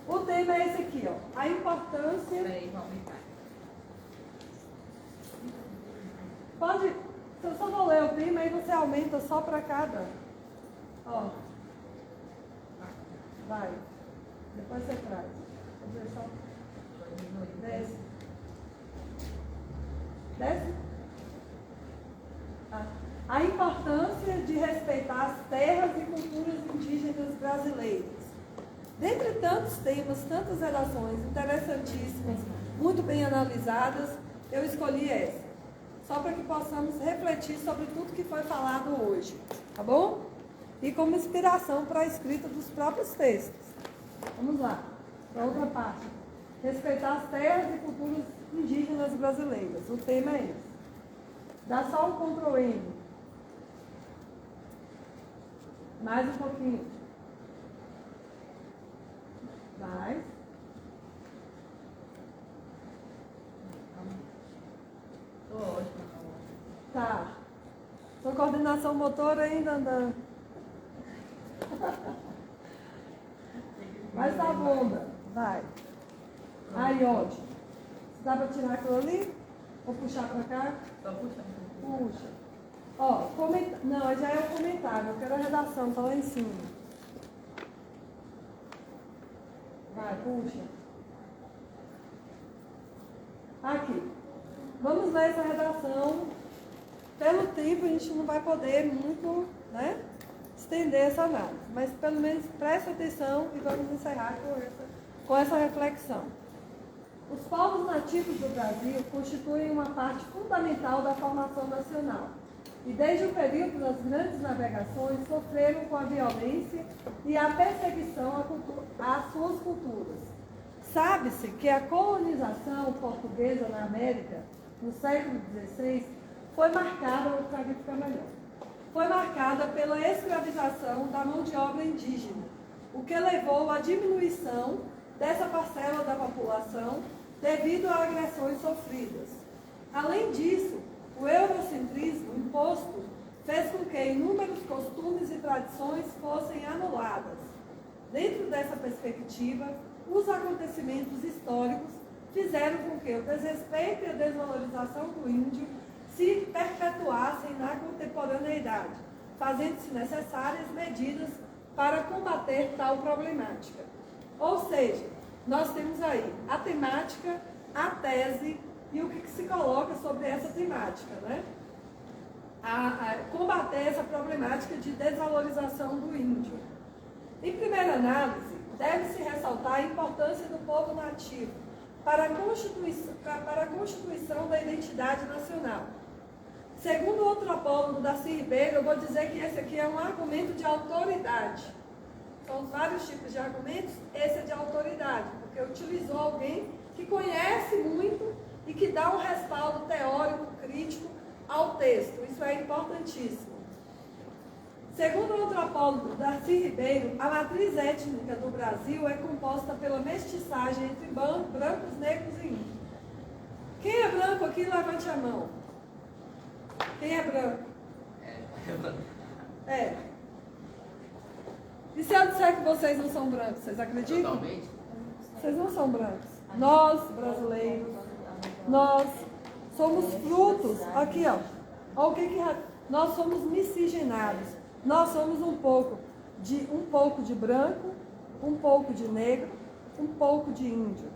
O tema é esse aqui, ó. A importância. Pode. Eu só vou ler o tema e você aumenta só para cada. Ó. Vai. Depois você traz. Vou ver só. Desce. Desce. A importância de respeitar as terras e culturas indígenas brasileiras. Dentre tantos temas, tantas relações interessantíssimas, muito bem analisadas, eu escolhi essa. Só para que possamos refletir sobre tudo que foi falado hoje. Tá bom? E como inspiração para a escrita dos próprios textos. Vamos lá, para outra parte. Respeitar as terras e culturas indígenas brasileiras. O tema é esse. Dá só um Ctrl N. Mais um pouquinho. Mais. Tô ótima. Tá. Sua coordenação motora ainda andando. Vai, Savonda. Vai. Aí, ótimo. Dá para tirar aquilo ali? Ou puxar para cá? Só puxando. Puxa. Ó, não, já é o comentário. Eu quero a redação, tá lá em cima. Vai, puxa. Aqui. Vamos ler essa redação. Pelo tempo, a gente não vai poder muito, né, estender essa análise. Mas, pelo menos, preste atenção e vamos encerrar com essa reflexão. Os povos nativos do Brasil constituem uma parte fundamental da formação nacional e, desde o período das grandes navegações, sofreram com a violência e a perseguição às suas culturas. Sabe-se que a colonização portuguesa na América, no século XVI, foi marcada pela escravização da mão de obra indígena, o que levou à diminuição dessa parcela da população devido a agressões sofridas. Além disso, o eurocentrismo imposto fez com que inúmeros costumes e tradições fossem anuladas. Dentro dessa perspectiva, os acontecimentos históricos fizeram com que o desrespeito e a desvalorização do índio se perpetuassem na contemporaneidade, fazendo-se necessárias medidas para combater tal problemática. Ou seja, nós temos aí a temática, a tese e o que se coloca sobre essa temática, né? Combater essa problemática de desvalorização do índio. Em primeira análise, deve-se ressaltar a importância do povo nativo para a constituição da identidade nacional. Segundo o antropólogo Darcy Ribeiro, eu vou dizer que esse aqui é um argumento de autoridade. São vários tipos de argumentos, esse é de autoridade, porque utilizou alguém que conhece muito e que dá um respaldo teórico, crítico ao texto. Isso é importantíssimo. Segundo o antropólogo Darcy Ribeiro, a matriz étnica do Brasil é composta pela mestiçagem entre brancos, negros e índios. Quem é branco aqui, levante a mão. Quem é branco? É. E se eu disser que vocês não são brancos, vocês acreditam? Totalmente. Vocês não são brancos. Nós, brasileiros, nós somos frutos. Aqui, ó. Olha o que nós somos miscigenados. Nós somos um pouco de branco, um pouco de negro, um pouco de índio.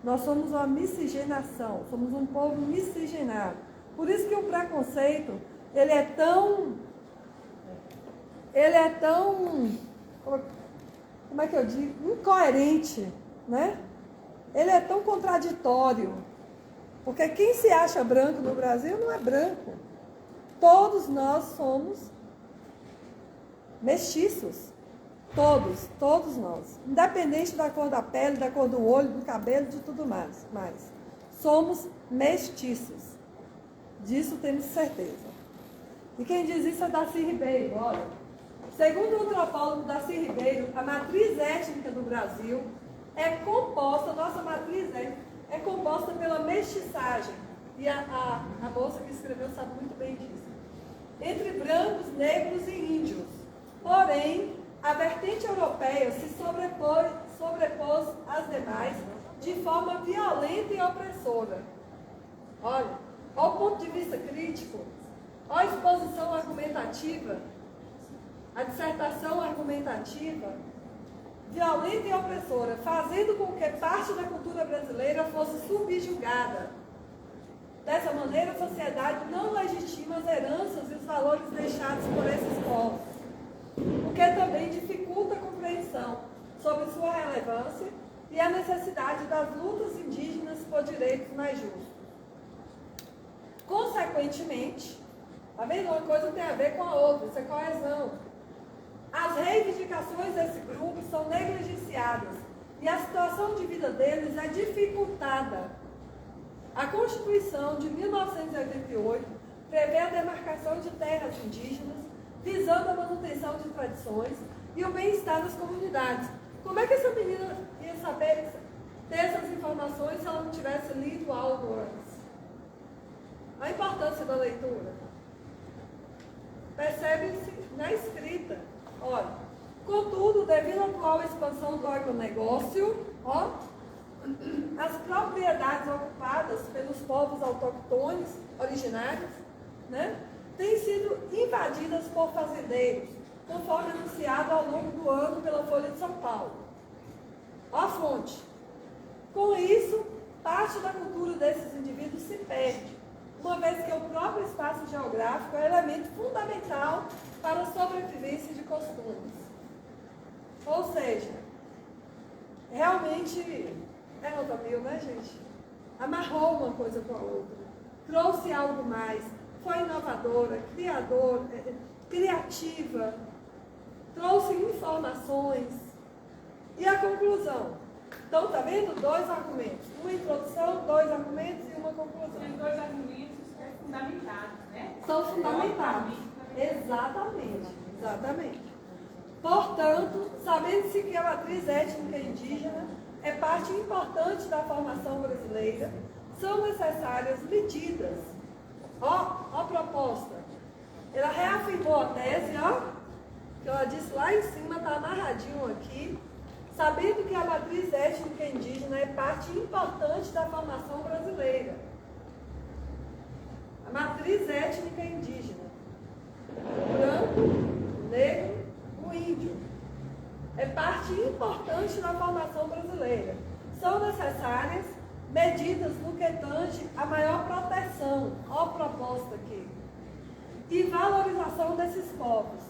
Nós somos uma miscigenação. Somos um povo miscigenado. Por isso que o preconceito, ele é tão, como é que eu digo, incoerente, né? Ele é tão contraditório, porque quem se acha branco no Brasil não é branco. Todos nós somos mestiços. Todos nós. Independente da cor da pele, da cor do olho, do cabelo, de tudo mais. Somos mestiços. Disso temos certeza. E quem diz isso é Darcy Ribeiro. Olha, segundo o antropólogo Darcy Ribeiro, a matriz étnica do Brasil é composta, nossa matriz étnica é composta pela mestiçagem. E a moça que escreveu sabe muito bem disso. Entre brancos, negros e índios. Porém, a vertente europeia se sobrepôs às demais de forma violenta e opressora. Olha, ao ponto de vista crítico, a exposição argumentativa, a dissertação argumentativa, violenta e opressora, fazendo com que parte da cultura brasileira fosse subjugada. Dessa maneira, a sociedade não legitima as heranças e os valores deixados por esses povos, o que também dificulta a compreensão sobre sua relevância e a necessidade das lutas indígenas por direitos mais justos. Consequentemente, a mesma coisa tem a ver com a outra, isso é coesão. As reivindicações desse grupo são negligenciadas e a situação de vida deles é dificultada. A Constituição de 1988 prevê a demarcação de terras indígenas, visando a manutenção de tradições e o bem-estar das comunidades. Como é que essa menina ia saber ter essas informações se ela não tivesse lido algo antes? A importância da leitura. Percebe-se na escrita. Olha, contudo, devido à atual expansão do agronegócio, as propriedades ocupadas pelos povos autóctones originários, né, têm sido invadidas por fazendeiros, conforme anunciado ao longo do ano pela Folha de São Paulo. A fonte. Com isso, parte da cultura desses indivíduos se perde, uma vez que o próprio espaço geográfico é elemento fundamental para a sobrevivência de costumes. Ou seja, realmente é nota mil, né, gente? Amarrou uma coisa com a outra, trouxe algo mais, foi inovadora, criativa, trouxe informações. E a conclusão? Então, tá vendo? 2 argumentos. Uma introdução, 2 argumentos e uma conclusão. Tem 2 argumentos fundamentados, né? São fundamentados. Exatamente. Portanto, sabendo-se que a matriz étnica indígena é parte importante da formação brasileira, são necessárias medidas. Ó a proposta. Ela reafirmou a tese, que ela disse lá em cima, está amarradinho aqui, sabendo que a matriz étnica indígena é parte importante da formação brasileira. A matriz étnica indígena. O branco, o negro, o índio. É parte importante da formação brasileira. São necessárias medidas no que tange a maior proteção, ó a proposta aqui, e valorização desses povos.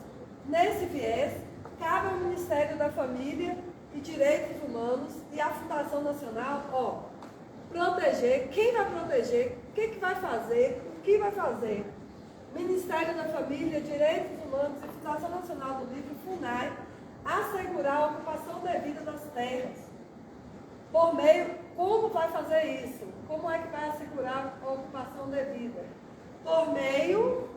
Nesse viés, cabe ao Ministério da Família e Direitos Humanos e à Fundação Nacional, proteger. Quem vai proteger? O que vai fazer? O que vai fazer? Ministério da Família, Direitos Humanos e Fundação Nacional do Livro, FUNAI, assegurar a ocupação devida das terras. Por meio, como vai fazer isso? Como é que vai assegurar a ocupação devida? Por meio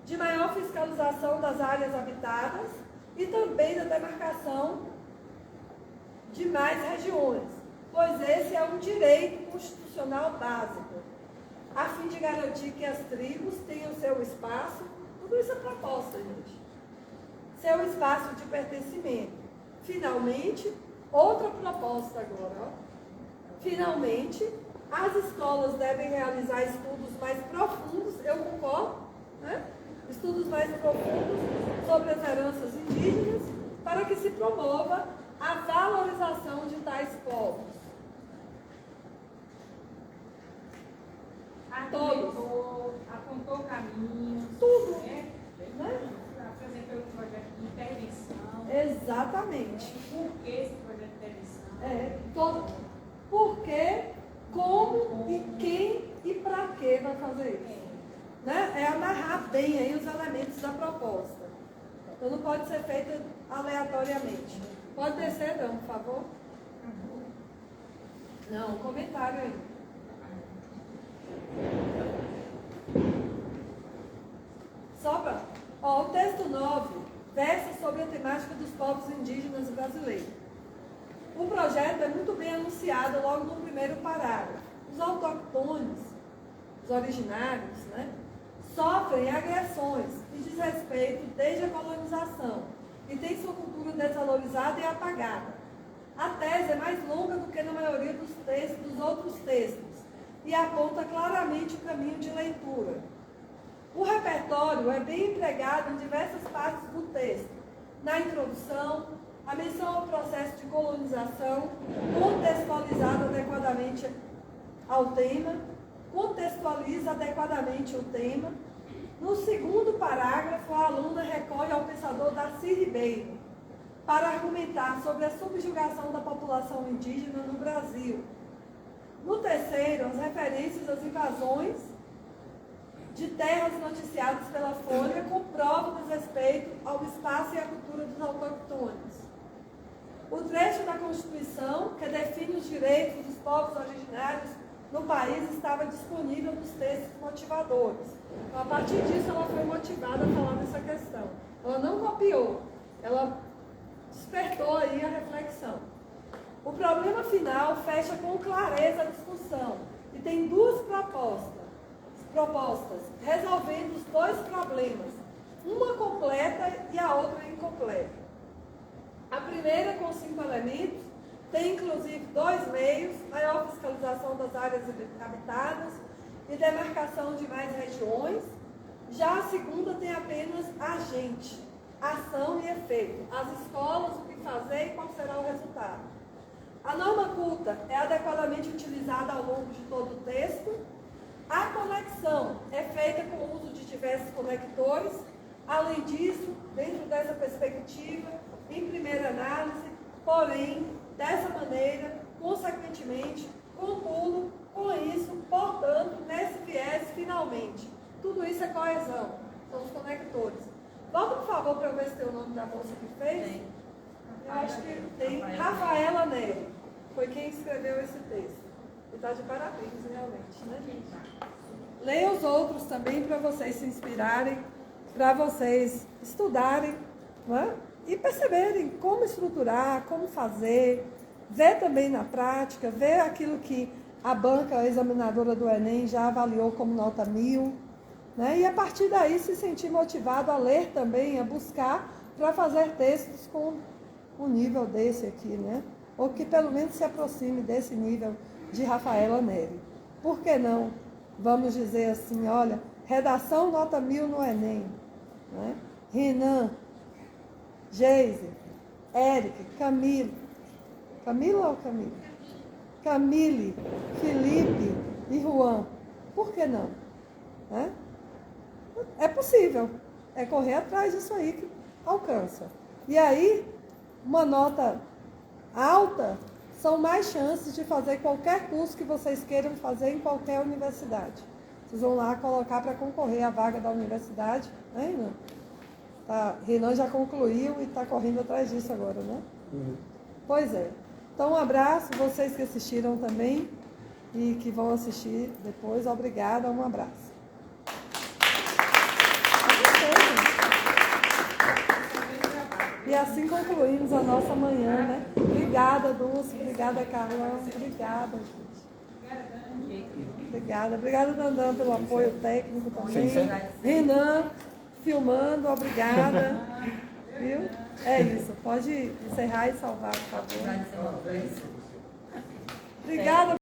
de maior fiscalização das áreas habitadas e também da demarcação de mais regiões, pois esse é um direito constitucional básico, a fim de garantir que as tribos tenham seu espaço. Tudo isso é proposta, gente. Seu espaço de pertencimento. Finalmente, outra proposta agora, finalmente, as escolas devem realizar estudos mais profundos, eu concordo, né? Estudos mais profundos sobre as heranças indígenas, para que se promova a valorização de tais povos. Apontou caminhos. Tudo. Né? Apresentou um projeto de intervenção. Exatamente. Por que esse projeto de intervenção? Por que, como e quem e para que vai fazer isso. Né? É amarrar bem aí os elementos da proposta. Então não pode ser feita aleatoriamente. Pode descer, não, por favor? Não, um comentário aí. Só para... o texto 9 versa sobre a temática dos povos indígenas brasileiros. O projeto é muito bem anunciado logo no primeiro parágrafo. Os autoctônicos, os originários, né, sofrem agressões e desrespeito desde a colonização e têm sua cultura desvalorizada e apagada. A tese é mais longa do que na maioria dos outros textos e aponta claramente o caminho de leitura. O repertório é bem empregado em diversas partes do texto. Na introdução, a menção ao processo de colonização, contextualizada adequadamente ao tema, contextualiza adequadamente o tema. No segundo parágrafo, a aluna recorre ao pensador Darcy Ribeiro para argumentar sobre a subjugação da população indígena no Brasil. No terceiro, as referências às invasões de terras noticiadas pela Folha comprovam o respeito ao espaço e à cultura dos autoctônicos. O trecho da Constituição, que define os direitos dos povos originários no país, estava disponível nos textos motivadores. Então, a partir disso, ela foi motivada a falar dessa questão. Ela não copiou, ela despertou aí a reflexão. O problema final fecha com clareza a discussão e tem duas propostas, resolvendo os dois problemas, uma completa e a outra incompleta. A primeira, com 5 elementos, tem inclusive 2 meios: maior fiscalização das áreas habitadas e demarcação de mais regiões. Já a segunda tem apenas agente, ação e efeito, as escolas, o que fazer e qual será o resultado. A norma culta é adequadamente utilizada ao longo de todo o texto. A conexão é feita com o uso de diversos conectores. Além disso, dentro dessa perspectiva, em primeira análise, porém, dessa maneira, consequentemente, contudo, com isso, portanto, nesse viés, finalmente. Tudo isso é coesão, são os conectores. Volta, por favor, para eu ver se tem o nome da moça que fez. Eu acho que tem Rafaela Nery, foi quem escreveu esse texto. E está de parabéns, realmente, né, gente? Leia os outros também para vocês se inspirarem, para vocês estudarem, não é? E perceberem como estruturar, como fazer, ver também na prática, ver aquilo que a banca examinadora do Enem já avaliou como nota 1000, né? E a partir daí se sentir motivado a ler também, a buscar para fazer textos com um nível desse aqui, né? Ou que pelo menos se aproxime desse nível de Rafaela Nery. Por que não? Vamos dizer assim, olha, redação nota 1000 no Enem, né? Renan, Geise, Eric, Camila ou Camille? Camille, Felipe e Juan. Por que não? Né? É possível. É correr atrás disso aí que alcança. E aí, uma nota alta, são mais chances de fazer qualquer curso que vocês queiram fazer em qualquer universidade. Vocês vão lá colocar para concorrer à vaga da universidade, né, Renan? Tá, Renan já concluiu e está correndo atrás disso agora, né? Uhum. Pois é. Então, um abraço, vocês que assistiram também e que vão assistir depois. Obrigada, um abraço. E assim concluímos a nossa manhã, né? Obrigada, Dulce. Obrigada, Carlão. Obrigada, gente. Obrigada, Dandan, pelo apoio técnico também. Renan, filmando, obrigada. Viu? É isso. Pode encerrar e salvar, por favor.